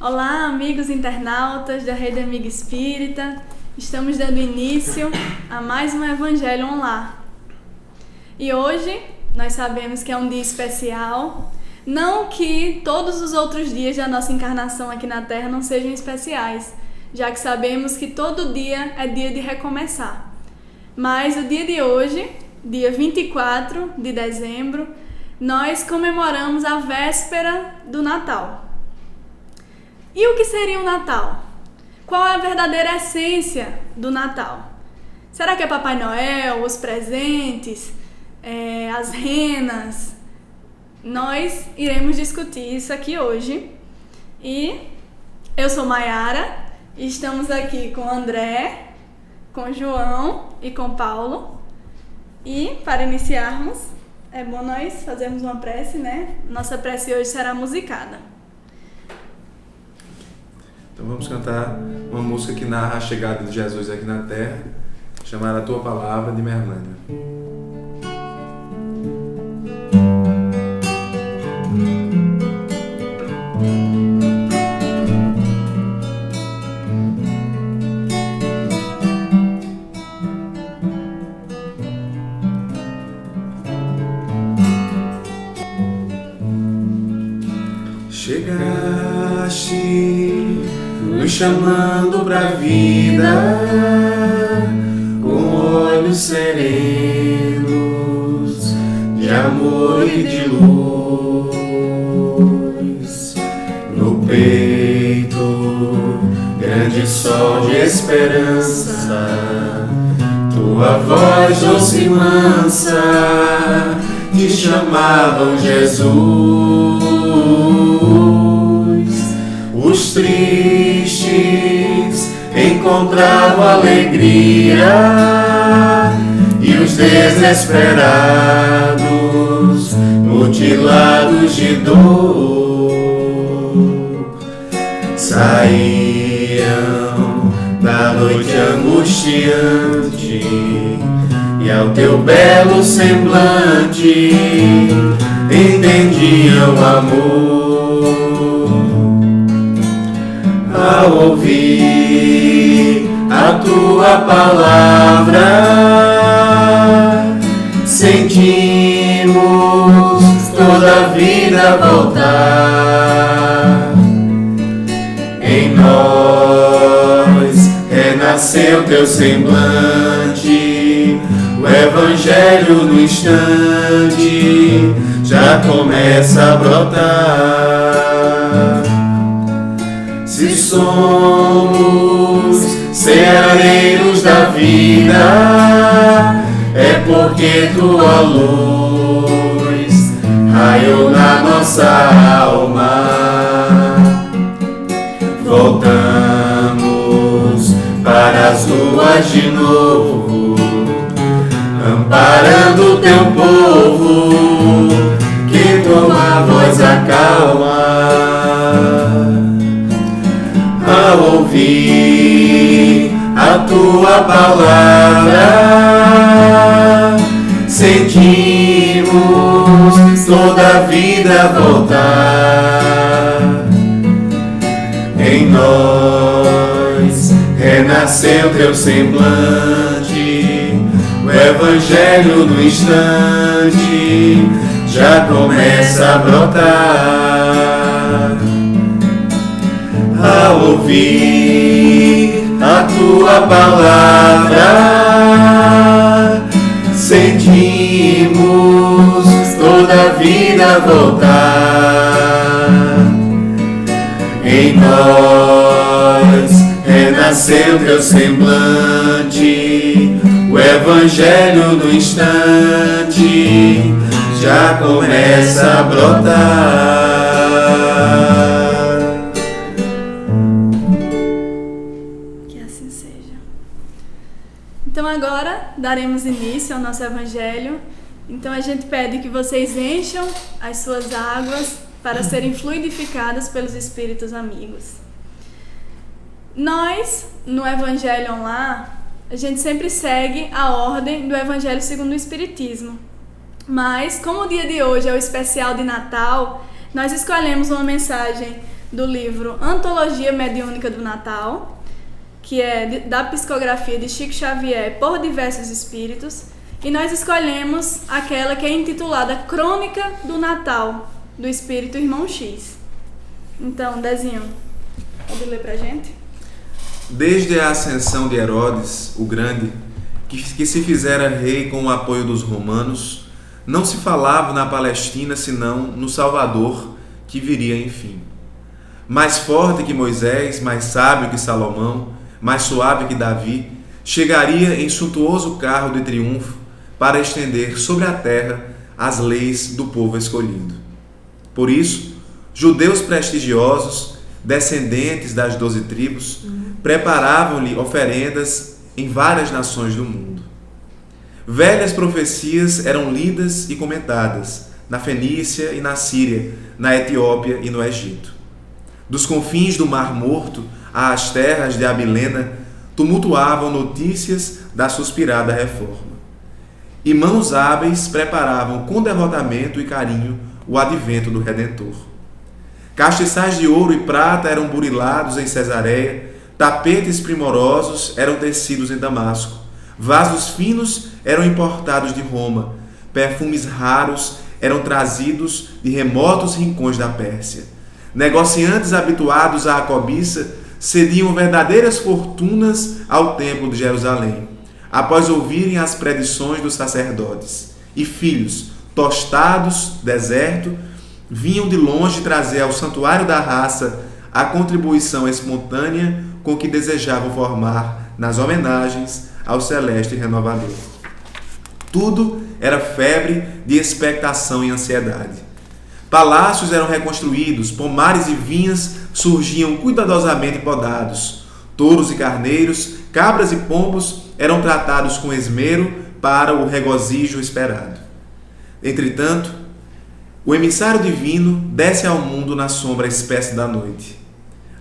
Olá, amigos internautas da Rede Amiga Espírita. Estamos dando início a mais um Evangelho Online. E hoje nós sabemos que é um dia especial. Não que todos os outros dias da nossa encarnação aqui na Terra não sejam especiais, já que sabemos que todo dia é dia de recomeçar. Mas o dia de hoje, dia 24 de dezembro, nós comemoramos a véspera do Natal. E o que seria o Natal? Qual é a verdadeira essência do Natal? Será que é Papai Noel, os presentes, as renas? Nós iremos discutir isso aqui hoje. E eu sou Maiara e estamos aqui com André, com João e com Paulo. E para iniciarmos, é bom nós fazermos uma prece, né? Nossa prece hoje será musicada. Então vamos cantar uma música que narra a chegada de Jesus aqui na Terra, chamada A Tua Palavra, de Merlânio. Chegaste nos chamando pra vida, com olhos serenos de amor e de luz. No peito, grande sol de esperança, tua voz doce e mansa te chamavam Jesus. Os tristes encontravam alegria e os desesperados mutilados de dor saíam da noite angustiante e ao teu belo semblante entendiam o amor. Ao ouvir a tua palavra, sentimos toda a vida voltar. Em nós renasceu teu semblante, o Evangelho no instante já começa a brotar. Se somos ceareiros da vida, é porque tua luz raiou na nossa alma. Voltamos para as ruas de novo, amparando teu povo, que tua voz acalma. Ao ouvir a tua palavra, sentimos toda a vida voltar. Em nós renasceu teu semblante, o Evangelho no instante já começa a brotar. Ao ouvir a tua palavra, sentimos toda a vida voltar. Em nós renasceu teu semblante, o Evangelho no instante já começa a brotar. Que assim seja. Então agora daremos início ao nosso Evangelho. Então a gente pede que vocês encham as suas águas para serem fluidificadas pelos Espíritos amigos. Nós, no Evangelho Online, a gente sempre segue a ordem do Evangelho segundo o Espiritismo. Mas, como o dia de hoje é o especial de Natal, nós escolhemos uma mensagem do livro Antologia Mediúnica do Natal, que é da psicografia de Chico Xavier por diversos espíritos, e nós escolhemos aquela que é intitulada Crônica do Natal, do Espírito Irmão X. Então, Dezinho, pode ler pra gente? Desde a ascensão de Herodes, o Grande, que se fizera rei com o apoio dos romanos, não se falava na Palestina senão no Salvador, que viria enfim. Mais forte que Moisés, mais sábio que Salomão, mais suave que Davi, chegaria em suntuoso carro de triunfo para estender sobre a terra as leis do povo escolhido. Por isso, judeus prestigiosos, descendentes das 12 tribos, preparavam-lhe oferendas em várias nações do mundo. Velhas profecias eram lidas e comentadas na Fenícia e na Síria, na Etiópia e no Egito. Dos confins do Mar Morto às terras de Abilena, tumultuavam notícias da suspirada reforma. E mãos hábeis preparavam com devotamento e carinho o advento do Redentor. Castiçais de ouro e prata eram burilados em Cesareia, tapetes primorosos eram tecidos em Damasco, vasos finos eram importados de Roma, perfumes raros eram trazidos de remotos rincões da Pérsia. Negociantes habituados à cobiça cediam verdadeiras fortunas ao templo de Jerusalém, após ouvirem as predições dos sacerdotes. E filhos, tostados, deserto, vinham de longe trazer ao santuário da raça a contribuição espontânea com que desejavam formar nas homenagens ao celeste renovador. Tudo era febre de expectação e ansiedade. Palácios eram reconstruídos, pomares e vinhas surgiam cuidadosamente podados, touros e carneiros, cabras e pombos eram tratados com esmero para o regozijo esperado. Entretanto, o emissário divino desce ao mundo na sombra espessa da noite.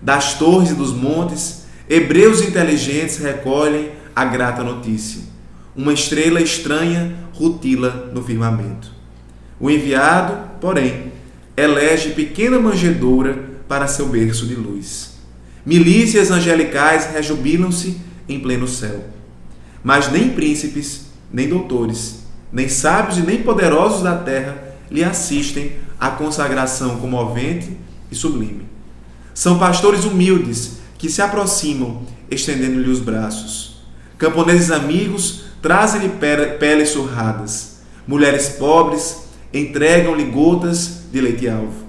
Das torres e dos montes, hebreus inteligentes recolhem a grata notícia. Uma estrela estranha rutila no firmamento. O enviado, porém, elege pequena manjedoura para seu berço de luz. Milícias angelicais rejubilam-se em pleno céu. Mas nem príncipes, nem doutores, nem sábios e nem poderosos da terra lhe assistem à consagração comovente e sublime. São pastores humildes que se aproximam, estendendo-lhe os braços. Camponeses amigos trazem-lhe peles surradas. Mulheres pobres entregam-lhe gotas de leite alvo.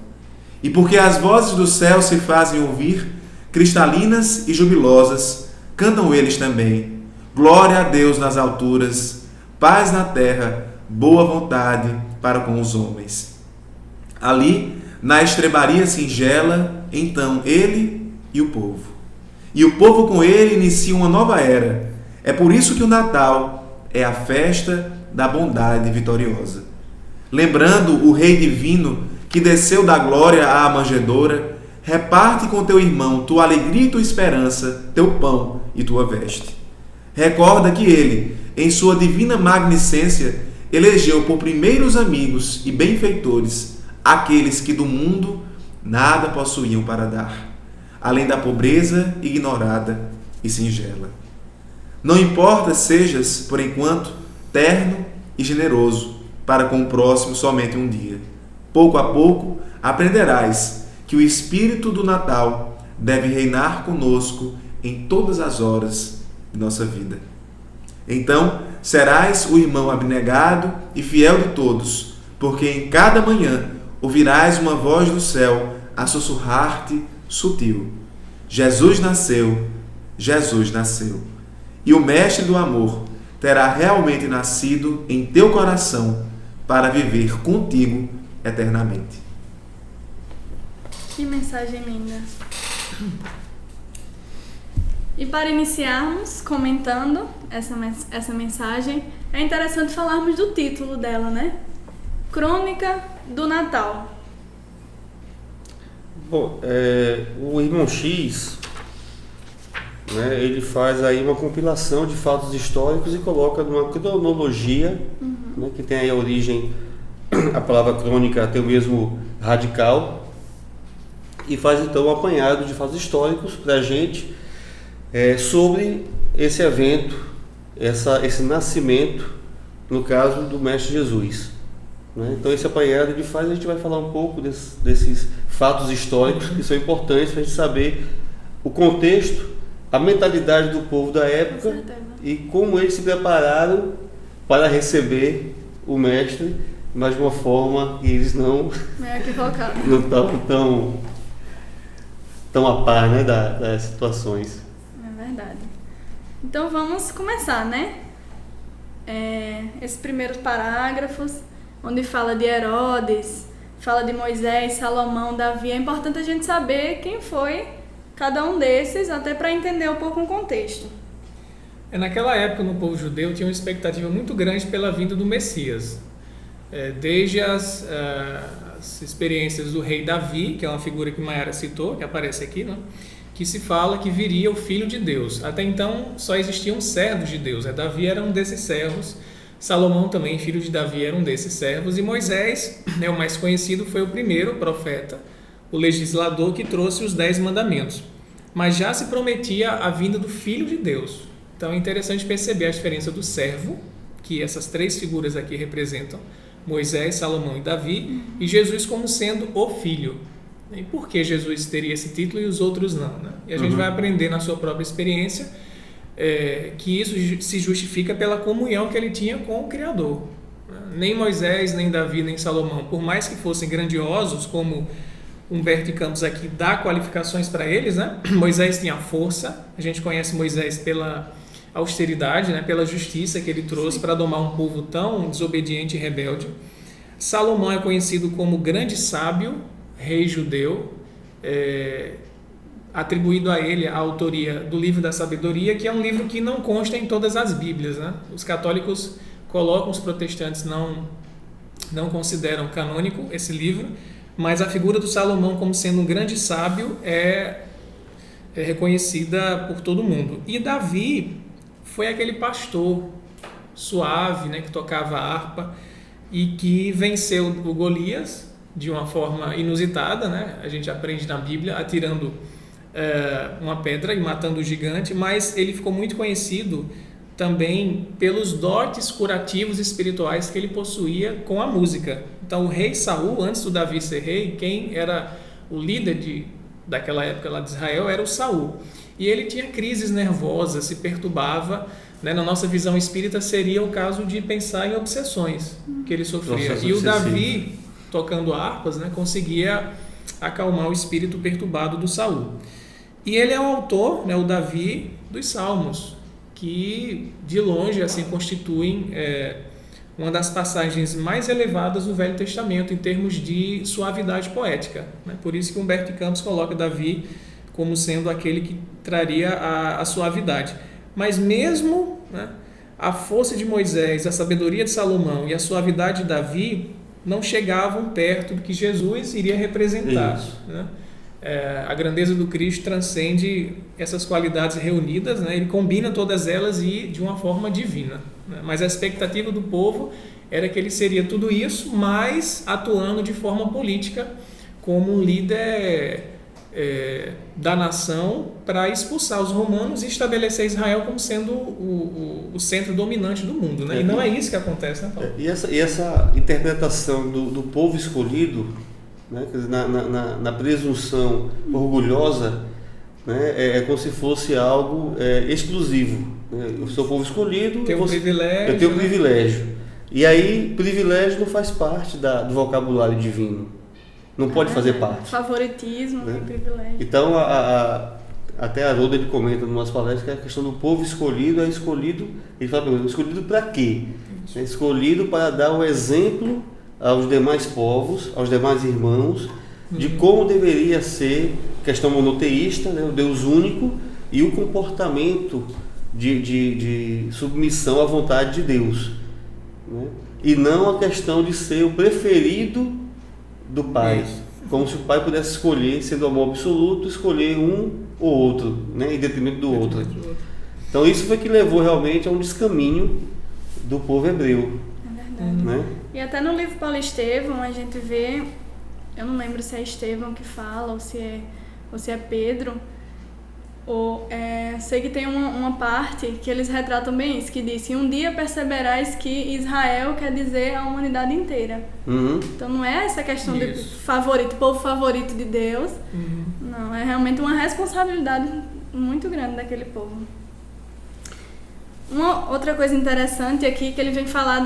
E porque as vozes do céu se fazem ouvir, cristalinas e jubilosas, cantam eles também. Glória a Deus nas alturas, paz na terra, boa vontade para com os homens. Ali, na estrebaria singela, então ele e o povo. E o povo com ele inicia uma nova era. É por isso que o Natal é a festa da bondade vitoriosa. Lembrando o Rei Divino que desceu da glória à manjedoura, reparte com teu irmão tua alegria e tua esperança, teu pão e tua veste. Recorda que ele, em sua divina magnicência, elegeu por primeiros amigos e benfeitores aqueles que do mundo nada possuíam para dar, além da pobreza ignorada e singela. Não importa sejas, por enquanto, terno e generoso para com o próximo somente um dia. Pouco a pouco aprenderás que o espírito do Natal deve reinar conosco em todas as horas de nossa vida. Então serás o irmão abnegado e fiel de todos, porque em cada manhã ouvirás uma voz do céu a sussurrar-te sutil: Jesus nasceu, Jesus nasceu. E o Mestre do amor terá realmente nascido em teu coração para viver contigo eternamente. Que mensagem linda! E para iniciarmos comentando essa mensagem, é interessante falarmos do título dela, né? Crônica do Natal. Bom, o Irmão X, né, ele faz aí uma compilação de fatos históricos e coloca numa cronologia, né, que tem aí a origem, a palavra crônica até o mesmo radical, e faz então um apanhado de fatos históricos para a gente sobre esse evento, esse nascimento, no caso do Mestre Jesus. Né? Então esse apanhado ele faz, a gente vai falar um pouco desses fatos históricos que são importantes para a gente saber o contexto, a mentalidade do povo da época e como eles se prepararam para receber o Mestre, mas de uma forma que eles não estavam tão a par, né, das situações. É verdade. Então vamos começar, né? Esses primeiros parágrafos, onde fala de Herodes, fala de Moisés, Salomão, Davi. É importante a gente saber quem foi cada um desses, até para entender um pouco o contexto. Naquela época, no povo judeu, tinha uma expectativa muito grande pela vinda do Messias. Desde as experiências do rei Davi, que é uma figura que Mayara citou, que aparece aqui, né? Que se fala que viria o Filho de Deus. Até então, só existiam servos de Deus. Davi era um desses servos. Salomão também, filho de Davi, era um desses servos. E Moisés, né, o mais conhecido, foi o primeiro profeta, o legislador que trouxe os 10 mandamentos. Mas já se prometia a vinda do Filho de Deus. Então é interessante perceber a diferença do servo, que essas 3 figuras aqui representam, Moisés, Salomão e Davi, e Jesus como sendo o Filho. E por que Jesus teria esse título e os outros não? Né? E a gente vai aprender na sua própria experiência que isso se justifica pela comunhão que ele tinha com o Criador. Nem Moisés, nem Davi, nem Salomão, por mais que fossem grandiosos, como Humberto de Campos aqui dá qualificações para eles, né? Moisés tinha força, a gente conhece Moisés pela austeridade, né? Pela justiça que ele trouxe para domar um povo tão desobediente e rebelde. Salomão é conhecido como grande sábio, rei judeu, atribuído a ele a autoria do Livro da Sabedoria, que é um livro que não consta em todas as Bíblias, né? Os católicos colocam, os protestantes não consideram canônico esse livro, mas a figura do Salomão como sendo um grande sábio é reconhecida por todo mundo. E Davi foi aquele pastor suave, né, que tocava harpa e que venceu o Golias de uma forma inusitada, né? A gente aprende na Bíblia, atirando uma pedra e matando o gigante, mas ele ficou muito conhecido também pelos dotes curativos espirituais que ele possuía com a música. Então o rei Saul, antes do Davi ser rei, quem era o líder daquela época lá de Israel era o Saul. E ele tinha crises nervosas, se perturbava, né? Na nossa visão espírita seria o caso de pensar em obsessões que ele sofria. E o Davi, tocando harpas, né, conseguia acalmar o espírito perturbado do Saul. E ele é o autor, né, o Davi, dos Salmos, que de longe assim constituem uma das passagens mais elevadas do Velho Testamento em termos de suavidade poética, né? Por isso que Humberto de Campos coloca Davi como sendo aquele que traria a suavidade. Mas mesmo, né, a força de Moisés, a sabedoria de Salomão e a suavidade de Davi não chegavam perto do que Jesus iria representar, né? A grandeza do Cristo transcende essas qualidades reunidas, né? Ele combina todas elas e de uma forma divina, né? Mas a expectativa do povo era que ele seria tudo isso, mas atuando de forma política como um líder da nação para expulsar os romanos e estabelecer Israel como sendo o centro dominante do mundo, né? E não é isso que acontece, né, Paulo? E essa interpretação do povo escolhido, né, na presunção orgulhosa, né, é como se fosse algo exclusivo, né? Eu sou o povo escolhido, tem um privilégio, eu tenho um privilégio. E aí, privilégio não faz parte do vocabulário divino. Não pode fazer parte. Favoritismo, né? Privilégio. Então, Até Haroldo ele comenta em umas palestras que a questão do povo escolhido é escolhido, ele fala, escolhido para quê? É escolhido para dar o exemplo aos demais povos, aos demais irmãos, de como deveria ser a questão monoteísta, né, o Deus único, e o comportamento de submissão à vontade de Deus, né? E não a questão de ser o preferido do Pai. Isso. Como se o Pai pudesse escolher, sendo amor absoluto, escolher um ou outro, né, em detrimento do outro. Então isso foi que levou realmente a um descaminho do povo hebreu. É verdade. Né? E até no livro Paulo Estevão a gente vê, eu não lembro se é Estevão que fala ou se é Pedro, sei que tem uma parte que eles retratam bem isso, que diz que um dia perceberás que Israel quer dizer a humanidade inteira. Então não é essa questão de povo favorito de Deus, não, é realmente uma responsabilidade muito grande daquele povo. Uma outra coisa interessante aqui que ele vem falar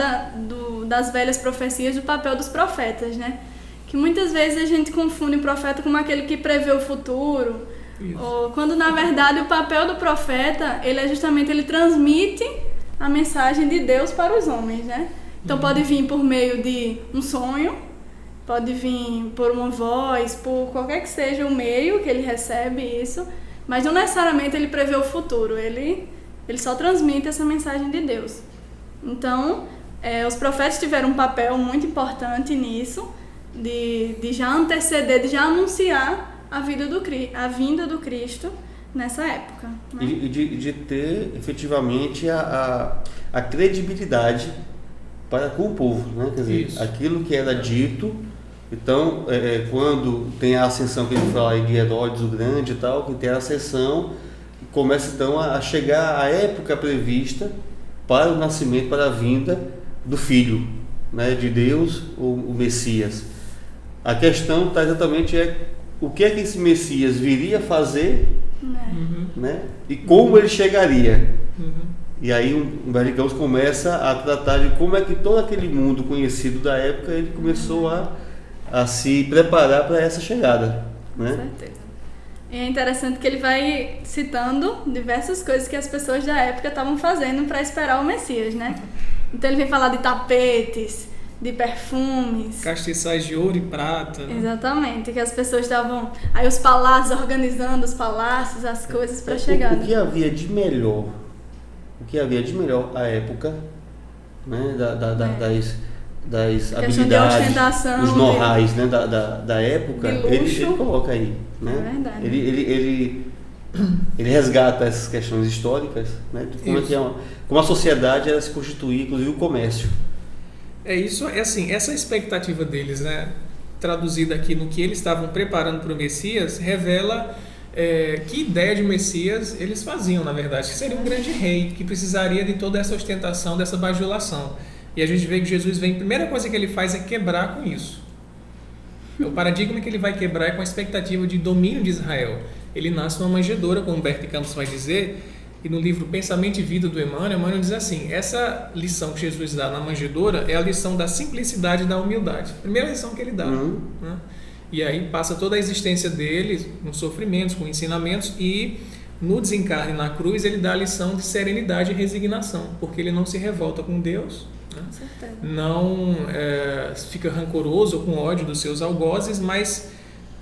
das velhas profecias, do papel dos profetas, né? Que muitas vezes a gente confunde o profeta como aquele que prevê o futuro, ou, quando na verdade o papel do profeta ele transmite a mensagem de Deus para os homens, né? Então pode vir por meio de um sonho, pode vir por uma voz, por qualquer que seja o meio que ele recebe isso, mas não necessariamente ele prevê o futuro, ele só transmite essa mensagem de Deus. Então, os profetas tiveram um papel muito importante nisso, de já anteceder, de já anunciar a vinda do Cristo nessa época. Né? E de ter efetivamente a credibilidade para com o povo, né? Quer dizer, aquilo que era dito. Então, quando tem a ascensão que ele fala aí de Herodes o Grande e tal, que tem a ascensão, começa então a chegar a época prevista para o nascimento, para a vinda do Filho, né, de Deus, o Messias. A questão está exatamente o que é que esse Messias viria fazer, né, e como ele chegaria. E aí Humberto de Campos começa a tratar de como é que todo aquele mundo conhecido da época ele começou a se preparar para essa chegada, né? Com certeza. E é interessante que ele vai citando diversas coisas que as pessoas da época estavam fazendo para esperar o Messias, né? Então ele vem falar de tapetes, de perfumes, castiçais de ouro e prata, né? Exatamente, que as pessoas estavam aí os palácios, organizando os palácios, as coisas para chegar. O que havia de melhor à época, né, das habilidades, os know-hows, né, da época, ele coloca aí, né? É verdade. Ele resgata essas questões históricas, né, como a sociedade era se constituir, inclusive o comércio. Essa expectativa deles, né, traduzida aqui no que eles estavam preparando para o Messias, revela que ideia de Messias eles faziam, na verdade, que seria um grande rei, que precisaria de toda essa ostentação, dessa bajulação. E a gente vê que Jesus vem, a primeira coisa que ele faz é quebrar com isso. O paradigma que ele vai quebrar é com a expectativa de domínio de Israel. Ele nasce numa manjedoura, como Humberto de Campos vai dizer, e no livro Pensamento e Vida do Emmanuel diz assim, essa lição que Jesus dá na manjedoura é a lição da simplicidade e da humildade. Primeira lição que ele dá. Né? E aí passa toda a existência dele, com sofrimentos, com ensinamentos, e no desencarne na cruz ele dá a lição de serenidade e resignação, porque ele não se revolta com Deus, né? Não fica rancoroso ou com ódio dos seus algozes, mas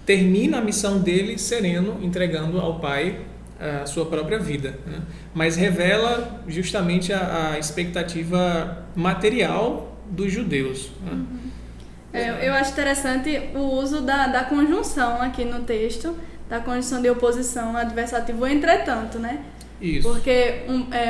termina a missão dele sereno, entregando ao Pai a sua própria vida, né? Mas revela justamente a expectativa material dos judeus, né? Eu acho interessante o uso da conjunção aqui no texto, da conjunção de oposição adversativo, entretanto, né? Isso. Porque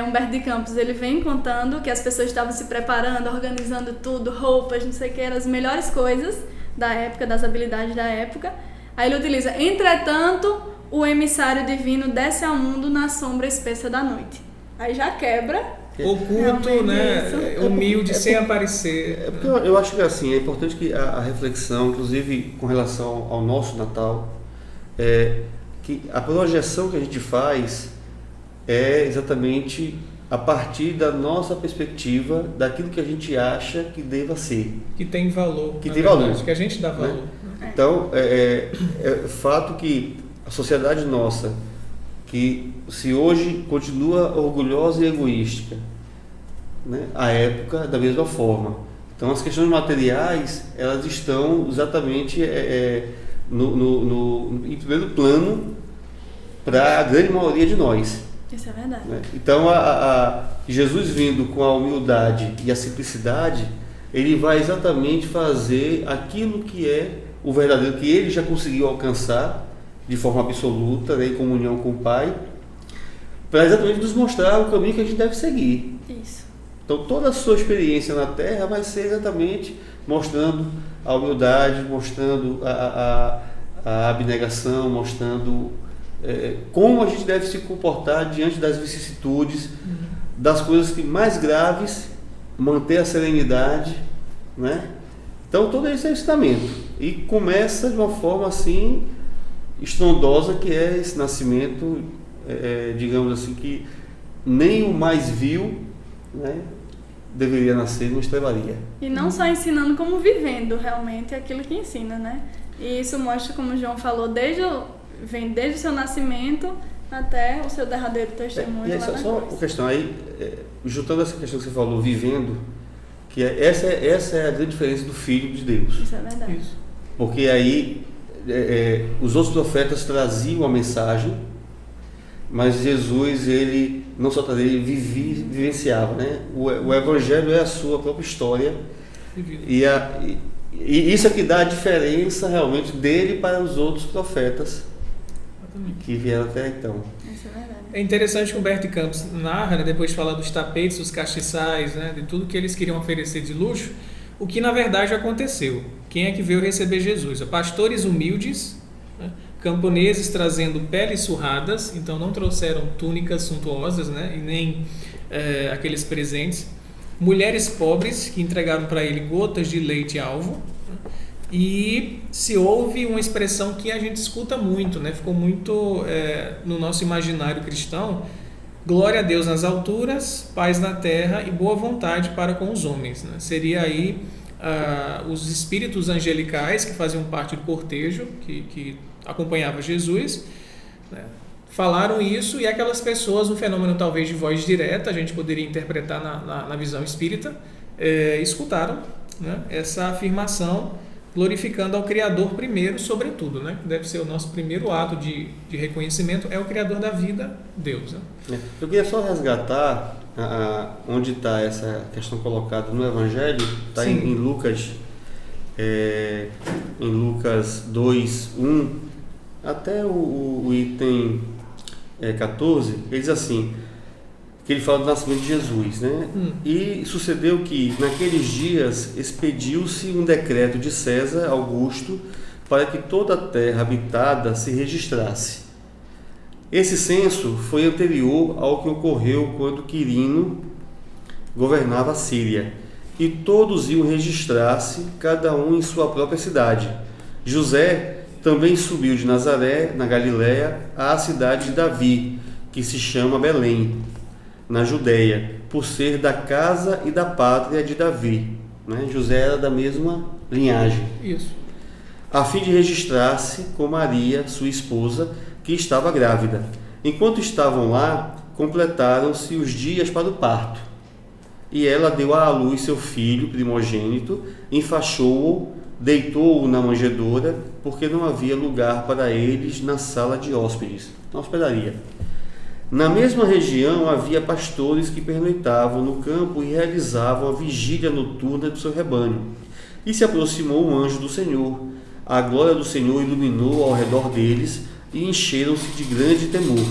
Humberto de Campos ele vem contando que as pessoas estavam se preparando, organizando tudo, roupas, não sei o que, eram as melhores coisas da época, das habilidades da época. Aí ele utiliza, entretanto, o emissário divino desce ao mundo na sombra espessa da noite. Aí já quebra. Oculto, né? Humilde, sem aparecer. Porque eu acho que assim, é importante que a reflexão, inclusive com relação ao nosso Natal, que a projeção que a gente faz é exatamente a partir da nossa perspectiva, daquilo que a gente acha que deva ser. Que tem valor. Que tem valor. Que a gente dá valor. Né? Então, é fato que a sociedade nossa que se hoje continua orgulhosa e egoística, né, a época da mesma forma. Então as questões materiais, elas estão exatamente em primeiro plano para a grande maioria de nós. Isso é verdade. Né? Então Jesus vindo com a humildade e a simplicidade, ele vai exatamente fazer aquilo que é o verdadeiro, que ele já conseguiu alcançar de forma absoluta, né, em comunhão com o Pai, para exatamente nos mostrar o caminho que a gente deve seguir. Isso. Então toda a sua experiência na Terra vai ser exatamente mostrando a humildade, mostrando a abnegação, mostrando como a gente deve se comportar diante das vicissitudes, das coisas que mais graves, manter a serenidade, né? Então todo esse é o ensinamento, e começa de uma forma assim estrondosa, que é esse nascimento, digamos assim, que nem o mais vil, né, deveria nascer numa estrebaria. E não só ensinando, como vivendo realmente aquilo que ensina, né? E isso mostra, como o João falou, vem desde o seu nascimento até o seu derradeiro testemunho. E aí, só uma questão aí, juntando essa questão que você falou, vivendo, que essa é a grande diferença do Filho de Deus. Isso é verdade. Isso. Porque aí os outros profetas traziam a mensagem, mas Jesus, ele não só trazia, ele vivenciava, né? O Evangelho é a sua própria história, e isso é que dá a diferença realmente dele para os outros profetas que vieram até então. Isso é verdade. É interessante que Humberto de Campos narra, né, depois de falar dos tapetes, dos castiçais, né, de tudo que eles queriam oferecer de luxo, o que na verdade aconteceu. Quem é que veio receber Jesus? Pastores humildes, né, camponeses trazendo peles surradas, então não trouxeram túnicas suntuosas, né, e nem aqueles presentes. Mulheres pobres que entregaram para ele gotas de leite alvo. E se ouve uma expressão que a gente escuta muito, né? Ficou muito no nosso imaginário cristão: glória a Deus nas alturas, paz na terra e boa vontade para com os homens, né? Seria aí os espíritos angelicais que faziam parte do cortejo que acompanhava Jesus, né? Falaram isso, e aquelas pessoas, um fenômeno talvez de voz direta, a gente poderia interpretar na visão espírita, escutaram, né, essa afirmação, glorificando ao Criador primeiro, sobretudo, né? Deve ser o nosso primeiro ato de reconhecimento, é o Criador da vida, Deus, né? Eu queria só resgatar onde está essa questão colocada no Evangelho, está em Lucas, em Lucas 2, 1, até o item 14, ele diz assim, que ele fala do nascimento de Jesus, né? E sucedeu que naqueles dias expediu-se um decreto de César Augusto para que toda a terra habitada se registrasse. Esse censo foi anterior ao que ocorreu quando Quirino governava a Síria, e todos iam registrar-se, cada um em sua própria cidade. José também subiu de Nazaré, na Galiléia, à cidade de Davi, que se chama Belém, na Judéia, por ser da casa e da pátria de Davi, né? José era da mesma linhagem. Isso. A fim de registrar-se com Maria, sua esposa, que estava grávida. Enquanto estavam lá, completaram-se os dias para o parto. E ela deu à luz seu filho primogênito, enfaixou-o, deitou-o na manjedoura, porque não havia lugar para eles na sala de hóspedes, na hospedaria. Na mesma região havia pastores que pernoitavam no campo e realizavam a vigília noturna do seu rebanho. E se aproximou um anjo do Senhor. A glória do Senhor iluminou ao redor deles e encheram-se de grande temor.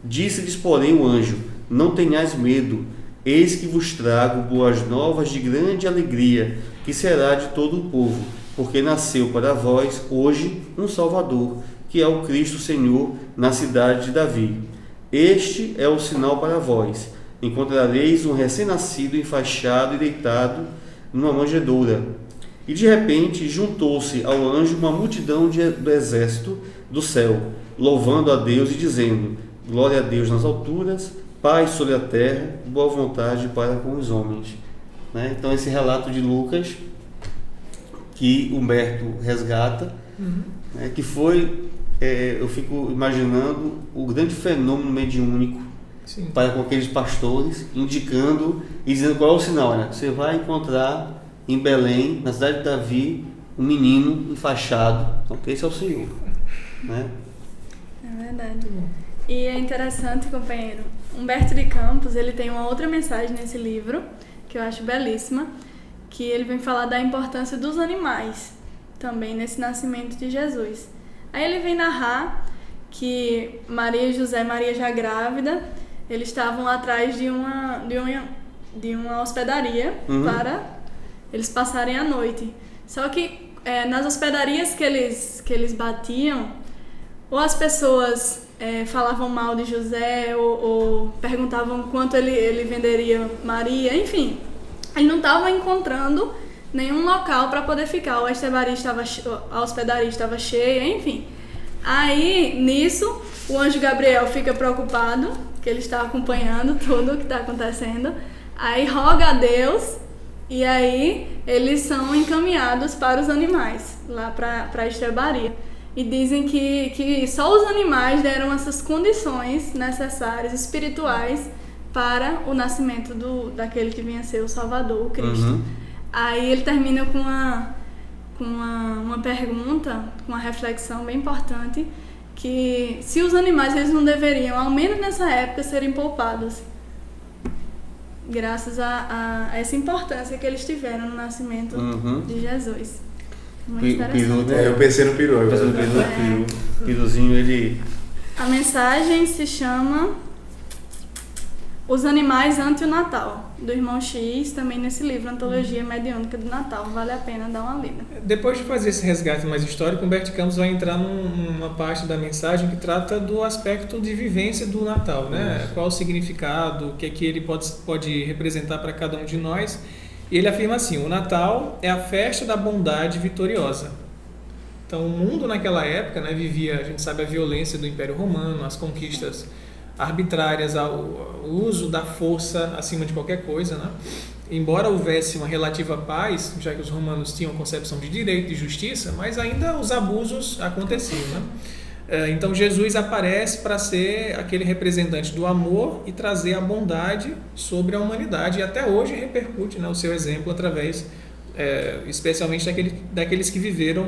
Disse-lhes, porém, o anjo: não tenhais medo, eis que vos trago boas novas de grande alegria, que será de todo o povo, porque nasceu para vós hoje um Salvador, que é o Cristo Senhor, na cidade de Davi. Este é o sinal para vós: encontrareis um recém-nascido enfaixado e deitado numa manjedoura. E de repente juntou-se ao anjo uma multidão do exército do céu, louvando a Deus e dizendo: glória a Deus nas alturas, paz sobre a terra, boa vontade para com os homens. Né? Então esse relato de Lucas, que Humberto resgata, né, que foi eu fico imaginando o grande fenômeno mediúnico Sim. para com aqueles pastores, indicando e dizendo qual é o sinal. Olha, você vai encontrar em Belém, na cidade de Davi, um menino enfaixado. Então, esse é o Senhor. Né? É verdade. E é interessante, companheiro, Humberto de Campos, ele tem uma outra mensagem nesse livro, que eu acho belíssima, que ele vem falar da importância dos animais, também nesse nascimento de Jesus. Aí ele vem narrar que Maria e José, Maria já grávida, eles estavam atrás de uma hospedaria para eles passarem a noite. Só que nas hospedarias que eles batiam, ou as pessoas falavam mal de José, ou perguntavam quanto ele venderia Maria, enfim. Ele não estava encontrando nenhum local para poder ficar. A hospedaria estava cheia, enfim. Aí, nisso, o anjo Gabriel fica preocupado, que ele está acompanhando tudo o que está acontecendo. Aí roga a Deus, e aí eles são encaminhados para os animais, lá para a estrebaria. E dizem que só os animais deram essas condições necessárias, espirituais, para o nascimento daquele que vinha a ser o Salvador, o Cristo. Aí ele termina com uma pergunta, com uma reflexão bem importante, que se os animais eles não deveriam, ao menos nessa época, serem poupados, graças a essa importância que eles tiveram no nascimento de Jesus. Muito interessante. Eu pensei no peru. O peruzinho, ele... A mensagem se chama Os Animais ante o Natal, do irmão X, também nesse livro, Antologia Mediúnica do Natal. Vale a pena dar uma lida. Depois de fazer esse resgate mais histórico, Humberto de Campos vai entrar numa parte da mensagem que trata do aspecto de vivência do Natal, né? Qual o significado, o que é que ele pode representar para cada um de nós. E ele afirma assim: o Natal é a festa da bondade vitoriosa. Então, o mundo naquela época, né, vivia, a gente sabe, a violência do Império Romano, as conquistas arbitrárias, o uso da força acima de qualquer coisa, né? Embora houvesse uma relativa paz, já que os romanos tinham concepção de direito e justiça, mas ainda os abusos aconteciam, né? Então Jesus aparece para ser aquele representante do amor e trazer a bondade sobre a humanidade, e até hoje repercute, né, o seu exemplo através, especialmente daqueles que viveram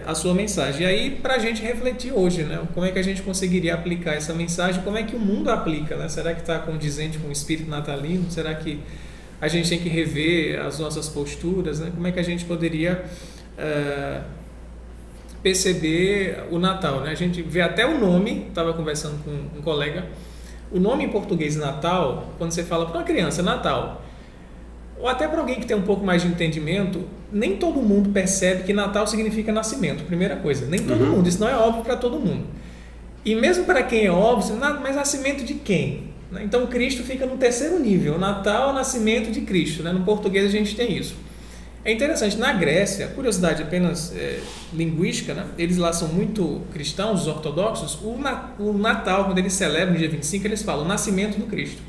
a sua mensagem. E aí, para a gente refletir hoje, né, como é que a gente conseguiria aplicar essa mensagem, como é que o mundo aplica, né? Será que está condizente com o espírito natalino? Será que a gente tem que rever as nossas posturas, né? Como é que a gente poderia perceber o Natal, né? A gente vê até o nome, estava conversando com um colega, o nome em português Natal, quando você fala para uma criança Natal, ou até para alguém que tem um pouco mais de entendimento, nem todo mundo percebe que Natal significa nascimento, primeira coisa, nem todo mundo, isso não é óbvio para todo mundo. E mesmo para quem é óbvio, mas nascimento de quem? Então Cristo fica no terceiro nível, o Natal é o nascimento de Cristo, né? No português a gente tem isso. É interessante, na Grécia, curiosidade apenas linguística, né? Eles lá são muito cristãos, os ortodoxos. O Natal, quando eles celebram no dia 25, eles falam o nascimento do Cristo.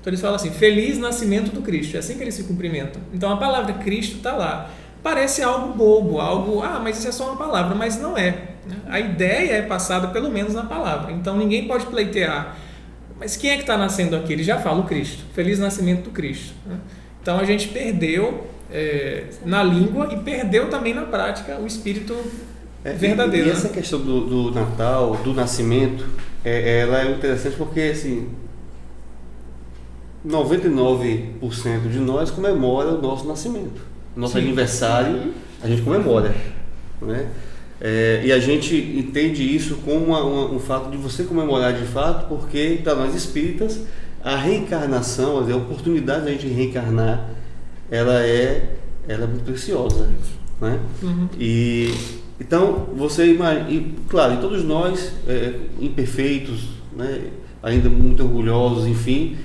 Então eles falam assim, feliz nascimento do Cristo, é assim que eles se cumprimentam. Então a palavra Cristo está lá. Parece algo bobo, mas isso é só uma palavra, mas não é, né? A ideia é passada pelo menos na palavra. Então ninguém pode pleitear, mas quem é que está nascendo aqui? Ele já fala o Cristo, feliz nascimento do Cristo, né? Então a gente perdeu na língua e perdeu também na prática o espírito verdadeiro. E essa questão do Natal, do nascimento, ela é interessante porque assim, 99% de nós comemora o nosso nascimento. Nosso aniversário a gente comemora, né? E a gente entende isso como um fato de você comemorar de fato, porque para nós espíritas a reencarnação, a oportunidade da gente reencarnar, ela é muito preciosa, né? E então você imagina, claro, e todos nós imperfeitos, né? Ainda muito orgulhosos, enfim.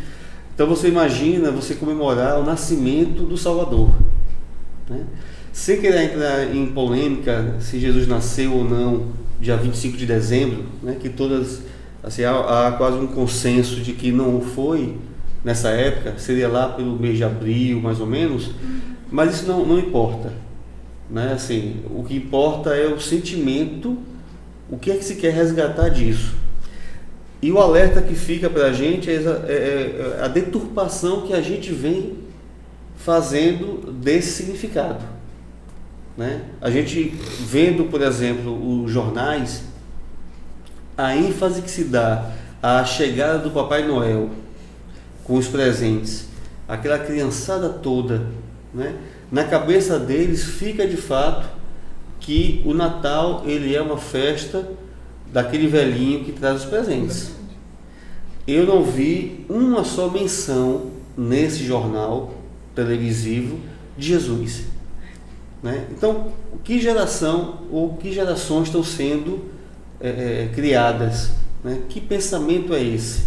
Então você imagina você comemorar o nascimento do Salvador, né? Sem querer entrar em polêmica se Jesus nasceu ou não dia 25 de dezembro, né? Que todas, assim, há quase um consenso de que não foi nessa época, seria lá pelo mês de abril, mais ou menos, mas isso não importa, né? Assim, o que importa é o sentimento O que é que se quer resgatar disso? E o alerta que fica para a gente é a deturpação que a gente vem fazendo desse significado, né? A gente vendo, por exemplo, os jornais, a ênfase que se dá à chegada do Papai Noel com os presentes, aquela criançada toda, né? Na cabeça deles fica de fato que o Natal ele é uma festa daquele velhinho que traz os presentes. Eu não vi uma só menção nesse jornal televisivo de Jesus, né? Então, que geração ou que gerações estão sendo criadas, né? Que pensamento é esse,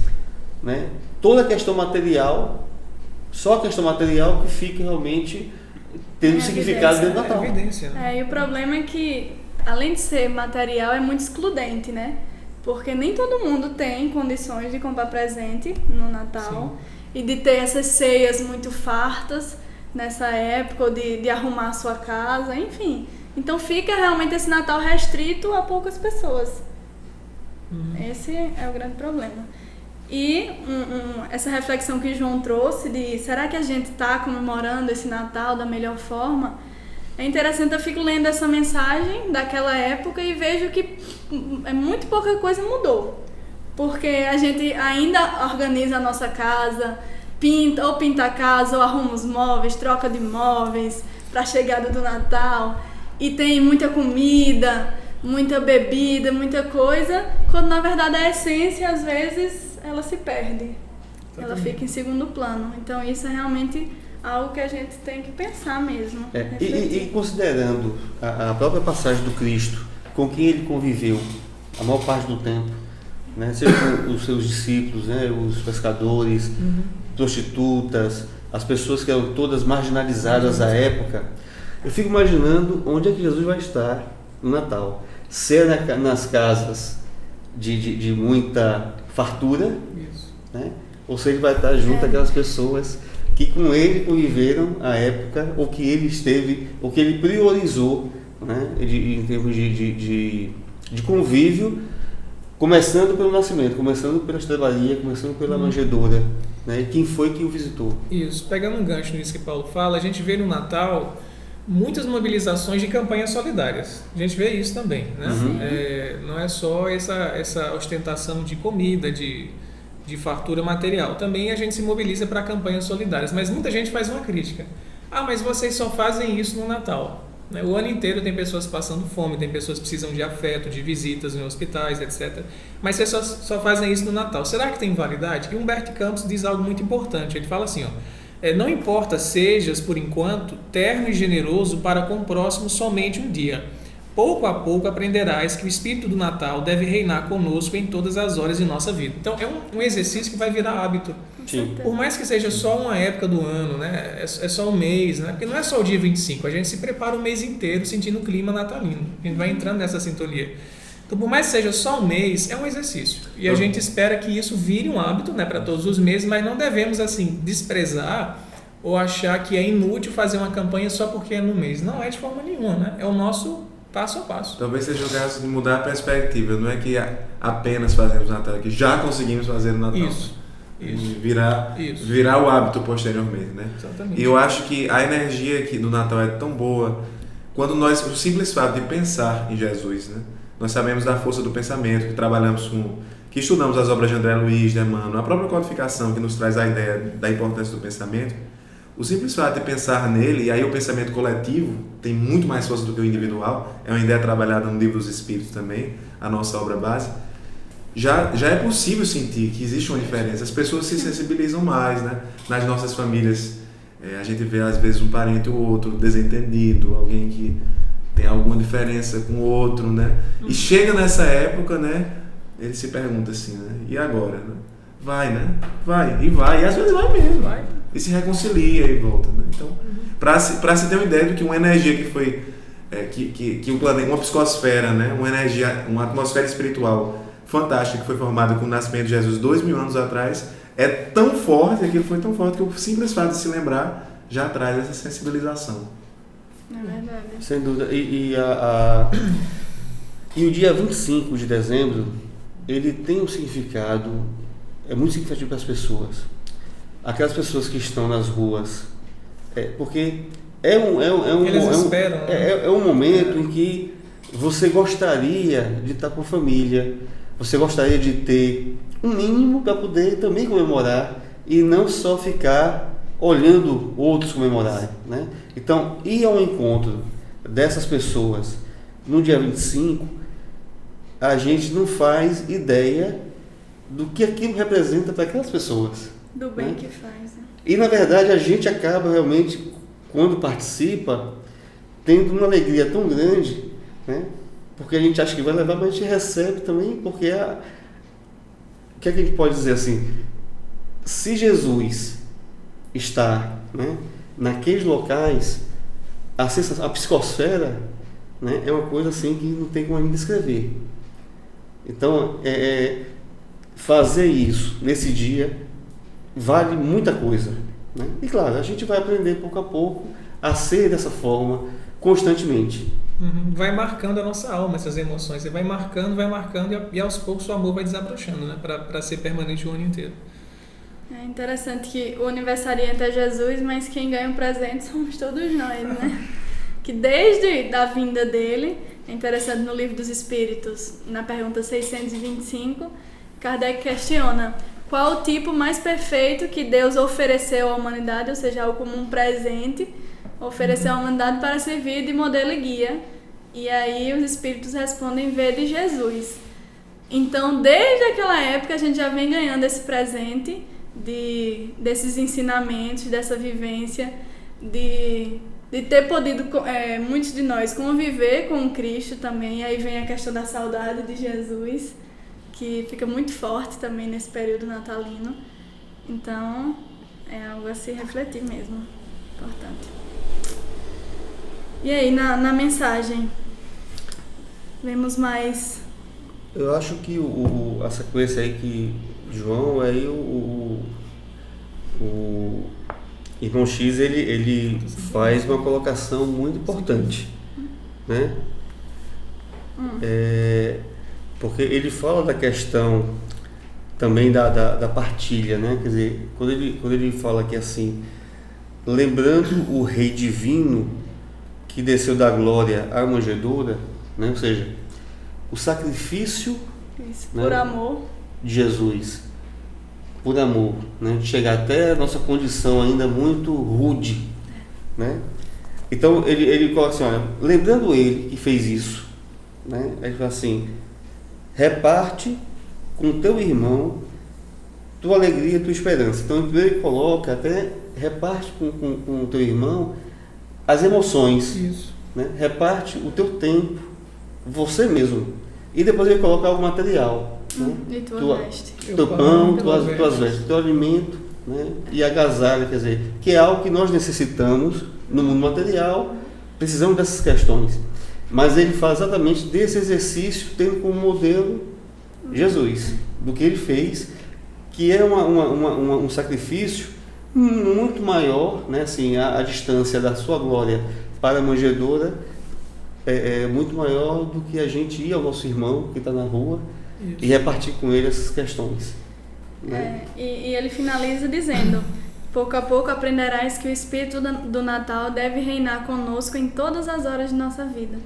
né? Toda a questão material, só a questão material que fica realmente tendo significado dentro do Natal. Evidência, né? E o problema é que, além de ser material, é muito excludente, né? Porque nem todo mundo tem condições de comprar presente no Natal. Sim. E de ter essas ceias muito fartas nessa época, ou de arrumar a sua casa, enfim. Então fica realmente esse Natal restrito a poucas pessoas. Esse é o grande problema. E essa reflexão que João trouxe de será que a gente está comemorando esse Natal da melhor forma? É interessante, eu fico lendo essa mensagem daquela época e vejo que muito pouca coisa mudou. Porque a gente ainda organiza a nossa casa, pinta a casa, ou arruma os móveis, troca de móveis para a chegada do Natal. E tem muita comida, muita bebida, muita coisa, quando na verdade a essência, às vezes, ela se perde. Ela fica em segundo plano. Então isso é realmente algo que a gente tem que pensar mesmo. E considerando a própria passagem do Cristo, com quem ele conviveu a maior parte do tempo, né? Seja os seus discípulos, né? Os pescadores, prostitutas, as pessoas que eram todas marginalizadas à época, eu fico imaginando onde é que Jesus vai estar no Natal. Se é nas casas de muita fartura, né? Ou se ele vai estar junto àquelas pessoas que com ele conviveram à época, ou que ele esteve, ou que ele priorizou, né? Em termos de convívio, começando pelo nascimento, começando pela estrebaria, começando pela manjedoura, né? E quem foi que o visitou? Isso, pegando um gancho nisso que Paulo fala, a gente vê no Natal muitas mobilizações de campanhas solidárias. A gente vê isso também, né? Não é só essa ostentação de comida, de fartura material. Também a gente se mobiliza para campanhas solidárias, mas muita gente faz uma crítica. Mas vocês só fazem isso no Natal. O ano inteiro tem pessoas passando fome, tem pessoas que precisam de afeto, de visitas em hospitais, etc. Mas vocês só fazem isso no Natal. Será que tem validade? E Humberto Campos diz algo muito importante. Ele fala assim, não importa sejas, por enquanto, terno e generoso para com o próximo somente um dia. Pouco a pouco aprenderás que o espírito do Natal deve reinar conosco em todas as horas de nossa vida. Então é um exercício que vai virar hábito. Sim. Por mais que seja só uma época do ano, né? É só um mês, né? Porque não é só o dia 25, a gente se prepara o mês inteiro sentindo o clima natalino. A gente vai entrando nessa sintonia. Então, por mais que seja só um mês, é um exercício. E a gente espera que isso vire um hábito, né, para todos os meses, mas não devemos assim desprezar ou achar que é inútil fazer uma campanha só porque é no mês. Não é de forma nenhuma, né? É o nosso passo a passo. Talvez seja o caso de mudar a perspectiva. Não é que apenas fazemos Natal, é que já conseguimos fazer o Natal. Isso. Virar o hábito posteriormente, né? Exatamente. E eu acho que a energia aqui do Natal é tão boa quando nós, o simples fato de pensar em Jesus, né? Nós sabemos da força do pensamento, que trabalhamos que estudamos as obras de André Luiz, de Emmanuel, a própria codificação que nos traz a ideia da importância do pensamento. O simples fato de pensar nele, e aí o pensamento coletivo tem muito mais força do que o individual, é uma ideia trabalhada no Livro dos Espíritos também, a nossa obra base, já é possível sentir que existe uma diferença. As pessoas se sensibilizam mais, né? Nas nossas famílias, a gente vê às vezes um parente ou outro desentendido, alguém que tem alguma diferença com o outro, né? E chega nessa época, né? Ele se pergunta assim, né? E agora, né? Vai, né? Vai, e às vezes vai mesmo. Vai. E se reconcilia e volta, né? Então, para se ter uma ideia do que uma energia que foi que um planeta, uma psicosfera, né? Uma energia, uma atmosfera espiritual fantástica que foi formada com o nascimento de Jesus 2000 anos atrás, é tão forte, aquilo foi tão forte que o simples fato de se lembrar já traz essa sensibilização. É verdade. Sem dúvida. E o dia 25 de dezembro, ele tem um significado, é muito significativo para as pessoas. Aquelas pessoas que estão nas ruas, porque Eles esperam, né? é um momento em que você gostaria de estar com a família, você gostaria de ter um mínimo para poder também comemorar e não só ficar olhando outros comemorarem, né? Então, ir ao encontro dessas pessoas no dia 25, a gente não faz ideia do que aquilo representa para aquelas pessoas. Do bem, né? que faz. Né? E na verdade a gente acaba realmente, quando participa, tendo uma alegria tão grande, né? Porque a gente acha que vai levar, mas a gente recebe também, porque o que é que a gente pode dizer assim? Se Jesus está, né, naqueles locais, a psicosfera, né, é uma coisa assim que não tem como a gente descrever. Então, fazer isso nesse dia vale muita coisa, né? E claro, a gente vai aprender pouco a pouco a ser dessa forma constantemente. Vai marcando a nossa alma, essas emoções. Você vai marcando e aos poucos o amor vai desabrochando, né? Para ser permanente o ano inteiro. É interessante que o aniversariante é Jesus, mas quem ganha o presente somos todos nós, né? Que desde a vinda dele, é interessante no Livro dos Espíritos, na pergunta 625, Kardec questiona qual o tipo mais perfeito que Deus ofereceu à humanidade, ou seja, algo como um presente, ofereceu à humanidade para servir de modelo e guia. E aí os Espíritos respondem: vede Jesus. Então, desde aquela época, a gente já vem ganhando esse presente desses ensinamentos, dessa vivência, de ter podido, muitos de nós, conviver com o Cristo também. E aí vem a questão da saudade de Jesus, que fica muito forte também nesse período natalino. Então, é algo a se refletir mesmo. Importante. E aí, na mensagem, vemos mais... Eu acho que a sequência aí que João, aí o Irmão X, ele faz uma colocação muito importante, né? Porque ele fala da questão também da partilha, né? Quer dizer, quando ele fala aqui assim, lembrando o Rei Divino que desceu da glória à manjedoura, né? Ou seja, o sacrifício, Isso, né, por amor de Jesus, por amor, né? De chegar até a nossa condição ainda muito rude, né? Então ele coloca assim, olha, lembrando ele que fez isso, né? Ele fala assim: reparte com teu irmão tua alegria, tua esperança. Então ele coloca até reparte com o teu irmão as emoções. Isso. Né? Reparte o teu tempo, você mesmo. E depois ele coloca algo material. Né? e tua veste. Teu pão, tuas vestes, teu alimento, né? E agasalho, quer dizer, que é algo que nós necessitamos no mundo material, precisamos dessas questões. Mas ele fala exatamente desse exercício, tendo como modelo Jesus, do que ele fez, que é um sacrifício muito maior, né? Assim, a distância da sua glória para a manjedoura é muito maior do que a gente ir ao nosso irmão que está na rua. Isso. E repartir com ele essas questões. Né? E ele finaliza dizendo: pouco a pouco aprenderás que o Espírito do Natal deve reinar conosco em todas as horas de nossa vida.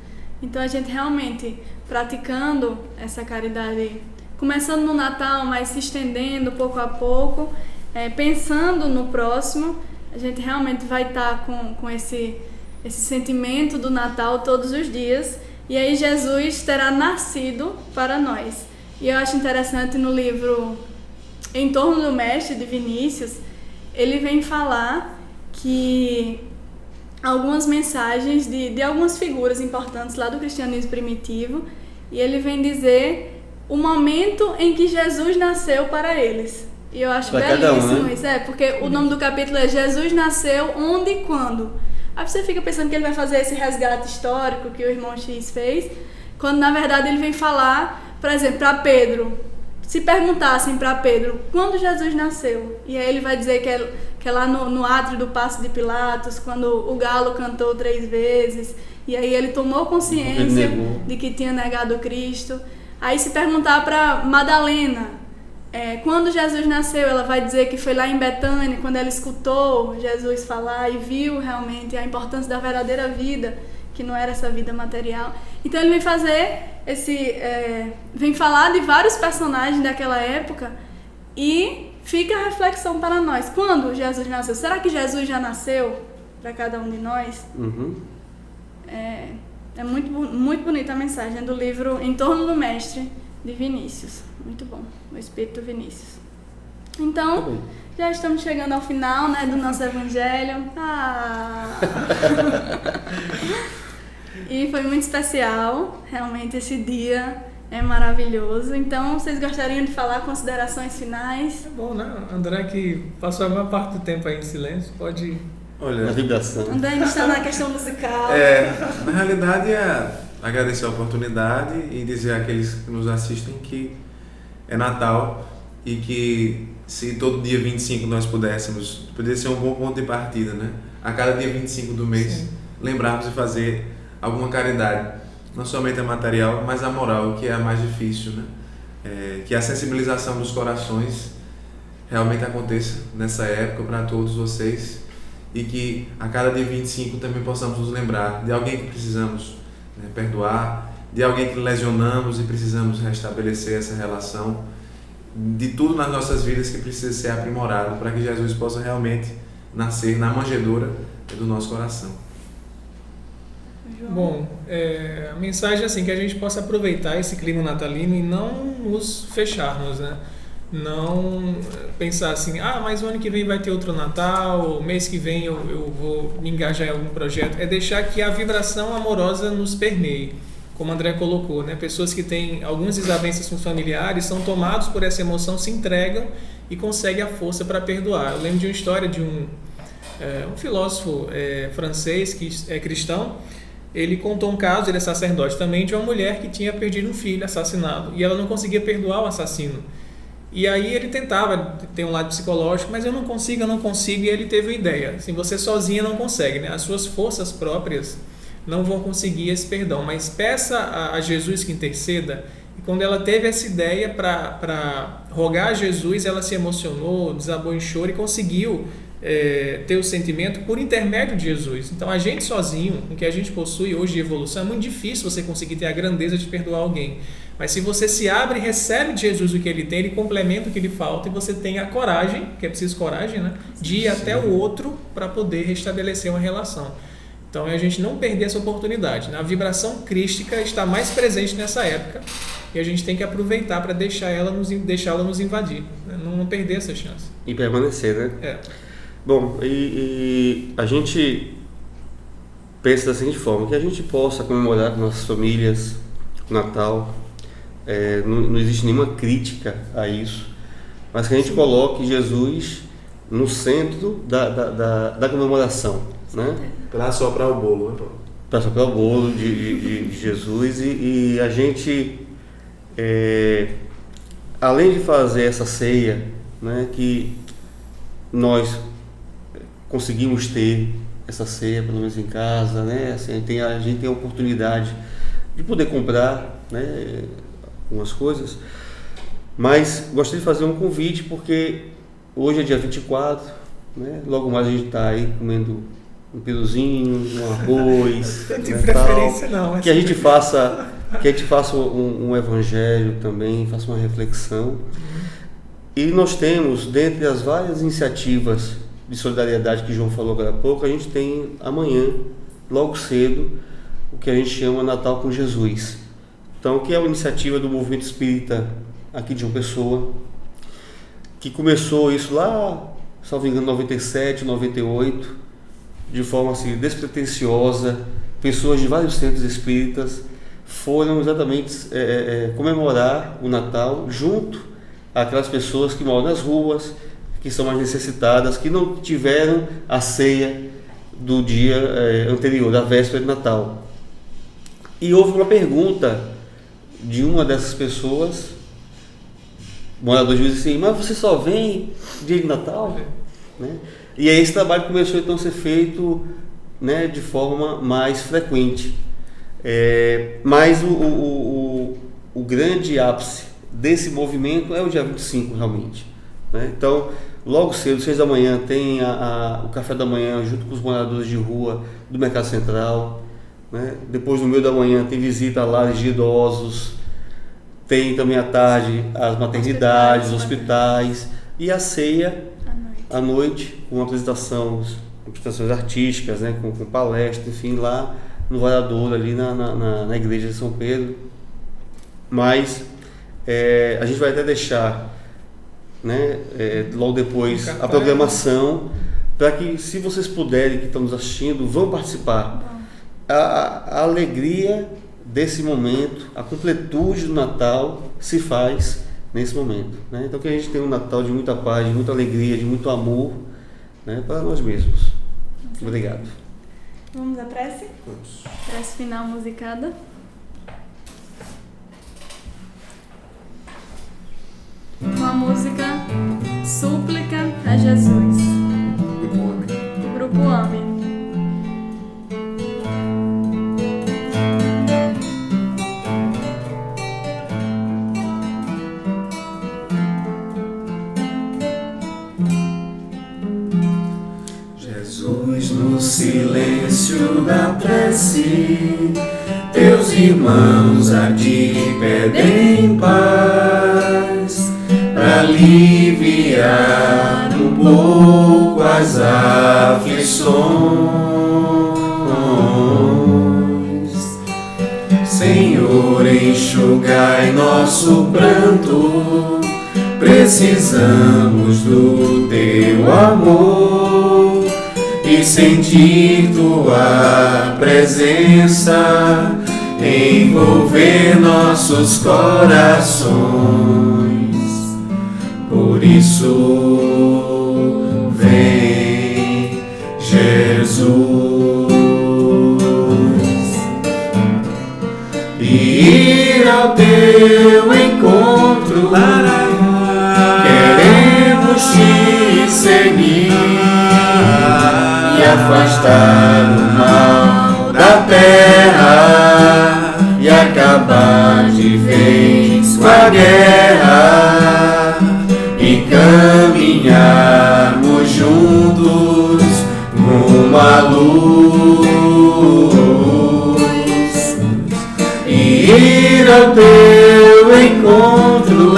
Então a gente realmente praticando essa caridade, começando no Natal, mas se estendendo pouco a pouco, pensando no próximo, a gente realmente vai estar com esse sentimento do Natal todos os dias. E aí Jesus terá nascido para nós. E eu acho interessante no livro Em Torno do Mestre, de Vinícius, ele vem falar que algumas mensagens de algumas figuras importantes lá do cristianismo primitivo, e ele vem dizer o momento em que Jesus nasceu para eles. E eu acho belíssimo, né? Isso, porque o nome do capítulo é Jesus nasceu onde e quando. Aí você fica pensando que ele vai fazer esse resgate histórico que o irmão X fez, quando na verdade ele vem falar, por exemplo, para Pedro. Se perguntassem para Pedro quando Jesus nasceu, e aí ele vai dizer que é lá no átrio do Paço de Pilatos, quando o galo cantou 3 vezes, E aí ele tomou consciência Ele negou. de que tinha negado Cristo. Aí se perguntar para Madalena, quando Jesus nasceu, ela vai dizer que foi lá em Betânia, quando ela escutou Jesus falar e viu realmente a importância da verdadeira vida, que não era essa vida material. Então ele vem fazer vem falar de vários personagens daquela época e fica a reflexão para nós. Quando Jesus nasceu? Será que Jesus já nasceu para cada um de nós? Uhum. É muito, muito bonita a mensagem do livro Em Torno do Mestre, de Vinícius. Muito bom, o Espírito Vinícius. Então, já estamos chegando ao final, né, do nosso evangelho. E foi muito especial, realmente esse dia é maravilhoso. Então, vocês gostariam de falar considerações finais? É bom, né? André, que passou a maior parte do tempo aí em silêncio, pode... Olha, a vibração. André ainda está na questão musical. Na realidade, agradecer a oportunidade e dizer àqueles que nos assistem que é Natal e que se todo dia 25 nós pudéssemos, poderia ser um bom ponto de partida, né? A cada dia 25 do mês, sim, lembrarmos de fazer alguma caridade, não somente a material, mas a moral, que é a mais difícil, né? Que a sensibilização dos corações realmente aconteça nessa época para todos vocês e que a cada dia 25 também possamos nos lembrar de alguém que precisamos, né, perdoar, de alguém que lesionamos e precisamos restabelecer essa relação, de tudo nas nossas vidas que precisa ser aprimorado para que Jesus possa realmente nascer na manjedoura do nosso coração. Bom, a mensagem é assim, que a gente possa aproveitar esse clima natalino e não nos fecharmos, né? Não pensar assim, mas o ano que vem vai ter outro Natal, mês que vem eu vou me engajar em algum projeto. É deixar que a vibração amorosa nos permeie, como o André colocou, né? Pessoas que têm algumas desavenças com os familiares são tomados por essa emoção, se entregam e conseguem a força para perdoar. Eu lembro de uma história de um filósofo francês que é cristão. Ele contou um caso, ele é sacerdote também, de uma mulher que tinha perdido um filho assassinado e ela não conseguia perdoar o assassino. E aí ele tentava ter um lado psicológico, mas eu não consigo, e ele teve uma ideia, assim, você sozinha não consegue, né? As suas forças próprias não vão conseguir esse perdão, mas peça a Jesus que interceda. E quando ela teve essa ideia para rogar a Jesus, ela se emocionou, desabou em choro e conseguiu ter o sentimento por intermédio de Jesus. Então a gente sozinho, com o que a gente possui hoje de evolução, é muito difícil você conseguir ter a grandeza de perdoar alguém. Mas se você se abre e recebe de Jesus o que ele tem, ele complementa o que lhe falta e você tem a coragem, que é preciso coragem, né, de ir até o outro para poder restabelecer uma relação. Então é a gente não perder essa oportunidade, né? A vibração crística está mais presente nessa época e a gente tem que aproveitar para deixá-la nos invadir, né? Não perder essa chance. E permanecer, né? Bom, e a gente pensa da seguinte forma, que a gente possa comemorar com nossas famílias o Natal, não existe nenhuma crítica a isso, mas que a gente coloque Jesus no centro da comemoração, né? Para soprar o bolo, né, Paulo? Para soprar o bolo de Jesus e a gente, além de fazer essa ceia, né, que nós conseguimos ter essa ceia, pelo menos em casa, né? Assim, a gente tem a oportunidade de poder comprar, né, algumas coisas, mas gostaria de fazer um convite, porque hoje é dia 24, né? Logo mais a gente está aí comendo um peruzinho, um arroz, não tem preferência não, que a gente faça um evangelho também, faça uma reflexão. E nós temos, dentre as várias iniciativas de solidariedade que João falou agora há pouco, a gente tem amanhã, logo cedo, o que a gente chama Natal com Jesus. Então, que é uma iniciativa do Movimento Espírita aqui de João Pessoa, que começou isso lá, salvo engano, 97, 98, de forma assim, despretensiosa. Pessoas de vários centros espíritas foram exatamente comemorar o Natal junto àquelas pessoas que moram nas ruas, que são mais necessitadas, que não tiveram a ceia do dia anterior, da véspera de Natal. E houve uma pergunta de uma dessas pessoas, morador de disse assim, mas você só vem dia de Natal? Né? E aí esse trabalho começou então a ser feito né, de forma mais frequente. Mas o grande ápice desse movimento é o dia 25, realmente, né? Então, logo cedo, 6 da manhã, tem o café da manhã junto com os moradores de rua do Mercado Central, né? Depois, no meio da manhã, tem visita a lares de idosos, tem também à tarde as maternidades, hospitais, e a ceia à noite, com apresentações artísticas, né? com palestra, enfim, lá no Varadouro, ali na igreja de São Pedro. Mas a gente vai até deixar, né, logo depois a programação, para que, se vocês puderem, que estão nos assistindo, vão participar. A alegria desse momento, a completude do Natal se faz nesse momento, né? Então, que a gente tenha um Natal de muita paz, de muita alegria, de muito amor, né, para nós mesmos. Obrigado. Vamos à prece? Vamos. Prece final musicada. Com a música Súplica a Jesus. Grupo AME. Jesus, no silêncio da prece, teus irmãos a ti pedem paz, pra aliviar um pouco as aflições. Senhor, enxugai nosso pranto, precisamos do teu amor e sentir tua presença envolver nossos corações. Por isso, vem, Jesus, e ir ao teu encontro. Queremos te seguir e afastar o mal da terra e acabar de vez com a guerra e caminharmos juntos rumo à luz e ir ao teu encontro.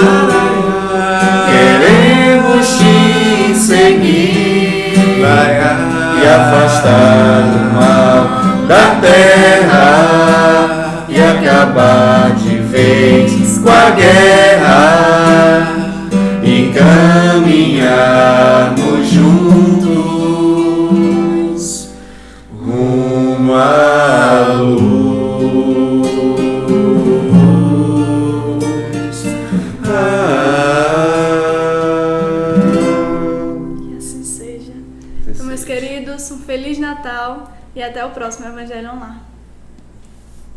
Queremos te seguir e afastar o mal da terra e acabar de vez com a guerra e caminharmos juntos rumo à luz. Meus queridos, um Feliz Natal e até o próximo Evangelho Online.